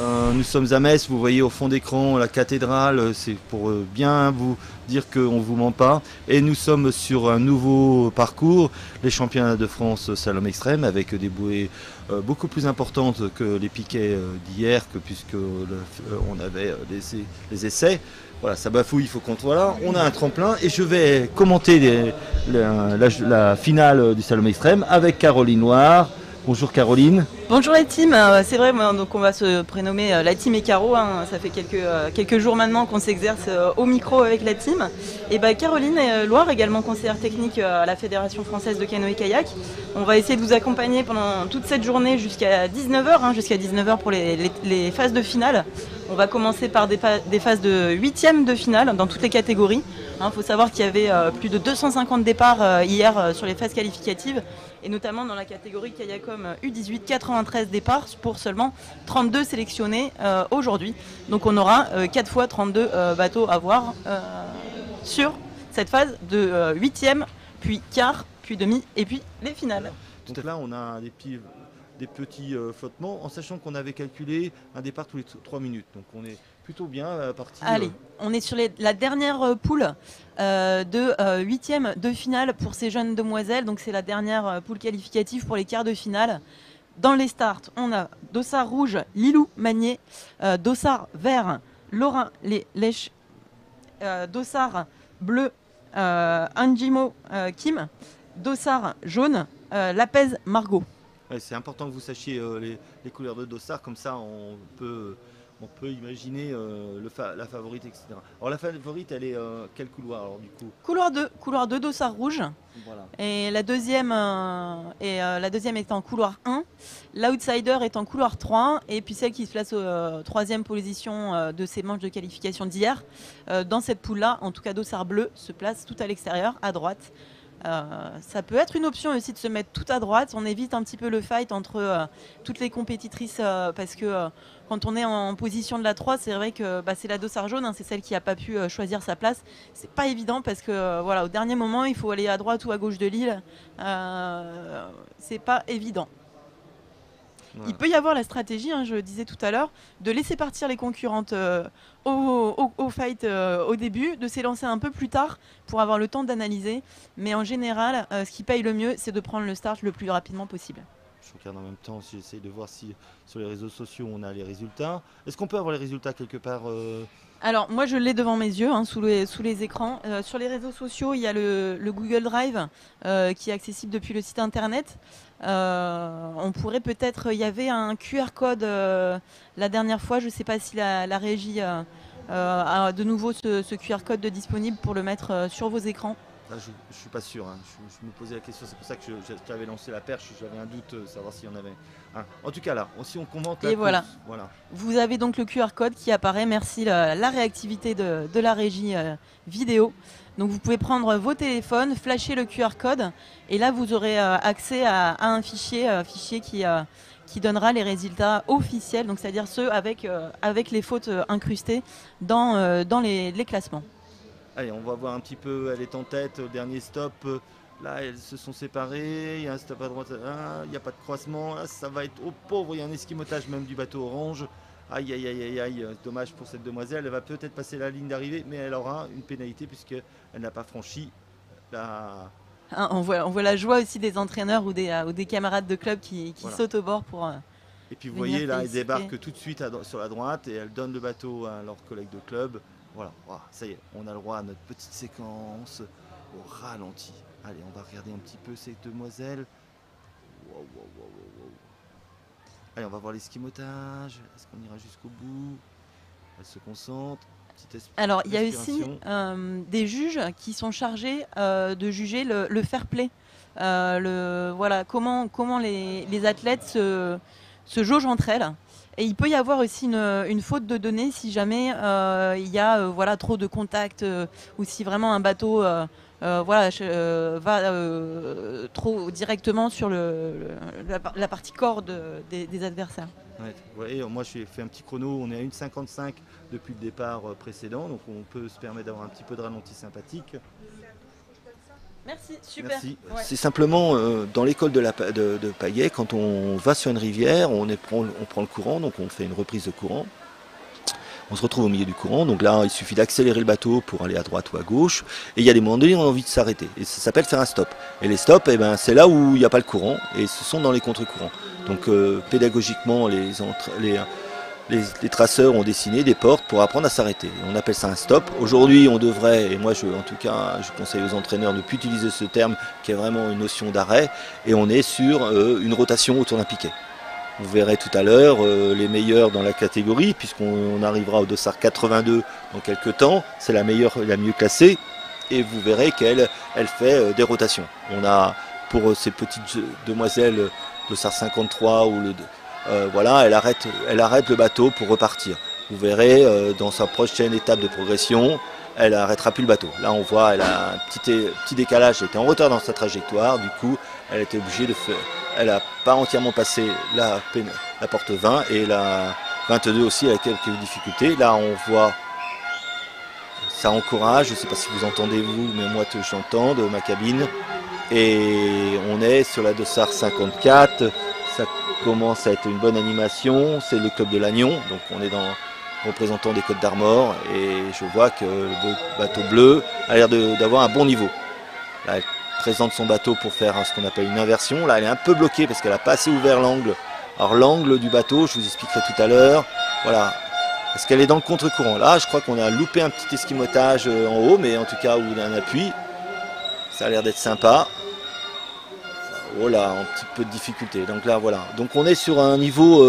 Nous sommes à Metz, vous voyez au fond d'écran la cathédrale, c'est pour bien vous dire qu'on ne vous ment pas. Et nous sommes sur un nouveau parcours, les championnats de France slalom extrême, avec des bouées beaucoup plus importantes que les piquets d'hier, puisque on avait les essais. Voilà, ça bafouille, il faut qu'on... Voilà, on a un tremplin et je vais commenter la finale du slalom extrême avec Caroline Noir. Bonjour Caroline. Bonjour la team, c'est vrai, donc on va se prénommer la team et Caro, hein. Ça fait quelques jours maintenant qu'on s'exerce au micro avec la team. Et bah, Caroline Loire, également conseillère technique à la Fédération française de canoë-kayak. On va essayer de vous accompagner pendant toute cette journée jusqu'à 19h, jusqu'à 19h pour les phases de finale. On va commencer par des phases de 8e de finale dans toutes les catégories. Il faut savoir qu'il y avait plus de 250 départs hier sur les phases qualificatives, et notamment dans la catégorie Kayacom U18, 93 départs pour seulement 32 sélectionnés aujourd'hui. Donc on aura 4 fois 32 bateaux à voir sur cette phase de 8e, puis quart, puis demi, et puis les finales. Donc là, on a des petits flottements, en sachant qu'on avait calculé un départ tous les 3 minutes. Donc on est plutôt bien parti. Allez, on est sur la dernière poule de 8e de finale pour ces jeunes demoiselles. Donc c'est la dernière poule qualificative pour les quarts de finale. Dans les starts, on a dossard rouge, Lilou Magnier, dossard vert, Laura Lèche, dossard bleu, Anjimo Kim, dossard jaune, Lapez Margot. Ouais, c'est important que vous sachiez les couleurs de dossard, comme ça on peut imaginer la favorite, etc. Alors la favorite, elle est quel couloir alors du coup? Couloir 2, dossard rouge. Voilà. Et la deuxième est en couloir 1. L'outsider est en couloir 3. Et puis celle qui se place aux troisième position de ces manches de qualification d'hier, dans cette poule-là, en tout cas dossard bleu, se place tout à l'extérieur, à droite. Ça peut être une option aussi de se mettre tout à droite. On évite un petit peu le fight entre toutes les compétitrices parce que quand on est en position de la 3, c'est vrai que c'est la dossard jaune, c'est celle qui n'a pas pu choisir sa place. C'est pas évident parce que voilà, au dernier moment, il faut aller à droite ou à gauche de l'île. C'est pas évident. Voilà. Il peut y avoir la stratégie, je le disais tout à l'heure, de laisser partir les concurrentes au fight au début, de s'élancer un peu plus tard pour avoir le temps d'analyser. Mais en général, ce qui paye le mieux, c'est de prendre le start le plus rapidement possible. Je regarde en même temps, j'essaye de voir si sur les réseaux sociaux on a les résultats. Est-ce qu'on peut avoir les résultats quelque part Alors moi je l'ai devant mes yeux, sous les écrans. Sur les réseaux sociaux, il y a le Google Drive qui est accessible depuis le site internet. On pourrait peut-être, il y avait un QR code la dernière fois, je ne sais pas si la régie a de nouveau ce QR code de disponible pour le mettre sur vos écrans. Là, je ne suis pas sûr, je me posais la question, c'est pour ça que j'avais lancé la perche, j'avais un doute, savoir s'il y en avait un. En tout cas là, si on commente la Et course, voilà. Vous avez donc le QR code qui apparaît, merci la réactivité de la régie vidéo. Donc vous pouvez prendre vos téléphones, flasher le QR code et là vous aurez accès à un fichier qui donnera les résultats officiels, donc c'est-à-dire ceux avec les fautes incrustées dans les classements. Allez, on va voir un petit peu, elle est en tête au dernier stop. Là, elles se sont séparées, il y a un stop à droite, il n'y a pas de croisement. Là, ça va être au pauvre, il y a un esquimotage même du bateau orange. Aïe, aïe, aïe, aïe, aïe, dommage pour cette demoiselle. Elle va peut-être passer la ligne d'arrivée, mais elle aura une pénalité puisqu'elle n'a pas franchi la... On voit la joie aussi des entraîneurs ou des camarades de club qui Voilà. sautent au bord pour Et puis vous venir voyez, là, elle féliciter. débarque tout de suite sur la droite et elle donne le bateau à leurs collègues de club. Voilà, ça y est, on a le droit à notre petite séquence au ralenti. Allez, on va regarder un petit peu ces demoiselles. Wow, wow, wow, wow, wow. Allez, on va voir l'esquimotage. Est-ce qu'on ira jusqu'au bout? Elle se concentre. Alors, il y a aussi des juges qui sont chargés de juger le fair play. Voilà, comment les athlètes se jaugent entre elles. Et il peut y avoir aussi une faute de données si jamais il y a voilà, trop de contacts ou si vraiment un bateau va trop directement sur la partie corps des adversaires. Ouais, vous voyez, moi j'ai fait un petit chrono, on est à 1,55 depuis le départ précédent, donc on peut se permettre d'avoir un petit peu de ralenti sympathique. Merci, super. Merci. Ouais. C'est simplement dans l'école de Payet, quand on va sur une rivière, on prend le courant, donc on fait une reprise de courant. On se retrouve au milieu du courant, donc là il suffit d'accélérer le bateau pour aller à droite ou à gauche, et il y a des moments donnés où on a envie de s'arrêter, et ça s'appelle faire un stop. Et les stops, eh ben, c'est là où il n'y a pas le courant, et ce sont dans les contre-courants. Donc pédagogiquement, les traceurs ont dessiné des portes pour apprendre à s'arrêter. On appelle ça un stop. Aujourd'hui, on devrait, et moi en tout cas, je conseille aux entraîneurs de ne plus utiliser ce terme qui est vraiment une notion d'arrêt, et on est sur une rotation autour d'un piquet. Vous verrez tout à l'heure les meilleurs dans la catégorie, puisqu'on arrivera au dossard 82 dans quelques temps. C'est la meilleure, la mieux classée. Et vous verrez qu'elle fait des rotations. On a pour ces petites demoiselles dossard 53 ou voilà, elle arrête le bateau pour repartir. Vous verrez dans sa prochaine étape de progression, elle arrêtera plus le bateau. Là on voit, elle a un petit décalage, elle était en retard dans sa trajectoire, du coup elle était obligée de faire. Elle n'a pas entièrement passé la porte 20 et la 22 aussi, elle a quelques difficultés. Là on voit, ça encourage, je ne sais pas si vous entendez vous, mais moi j'entends de ma cabine. Et on est sur la dossard 54, ça commence à être une bonne animation, c'est le club de l'Agnon, donc on est représentant des Côtes d'Armor et je vois que le bateau bleu a l'air d'avoir un bon niveau. Là, elle présente son bateau pour faire ce qu'on appelle une inversion, là elle est un peu bloquée parce qu'elle n'a pas assez ouvert l'angle. Alors l'angle du bateau, je vous expliquerai tout à l'heure, voilà, parce qu'elle est dans le contre-courant. Là je crois qu'on a loupé un petit esquimotage en haut, mais en tout cas où il y a un appui, ça a l'air d'être sympa. Voilà, un petit peu de difficulté. Donc là, voilà. Donc on est sur un niveau...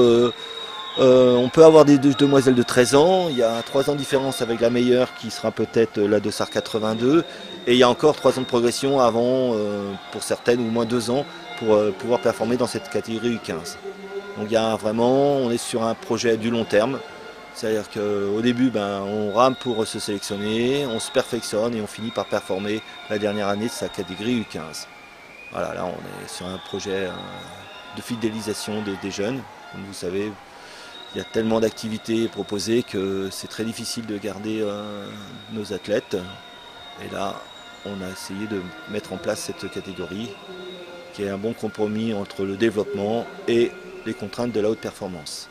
on peut avoir des demoiselles de 13 ans. Il y a 3 ans de différence avec la meilleure qui sera peut-être la dossard 82. Et il y a encore 3 ans de progression avant, pour certaines, ou moins 2 ans, pour pouvoir performer dans cette catégorie U15. Donc il y a vraiment... On est sur un projet du long terme. C'est-à-dire qu'au début, on rame pour se sélectionner, on se perfectionne et on finit par performer la dernière année de sa catégorie U15. Voilà, là on est sur un projet de fidélisation des jeunes. Comme vous savez, il y a tellement d'activités proposées que c'est très difficile de garder nos athlètes. Et là, on a essayé de mettre en place cette catégorie qui est un bon compromis entre le développement et les contraintes de la haute performance.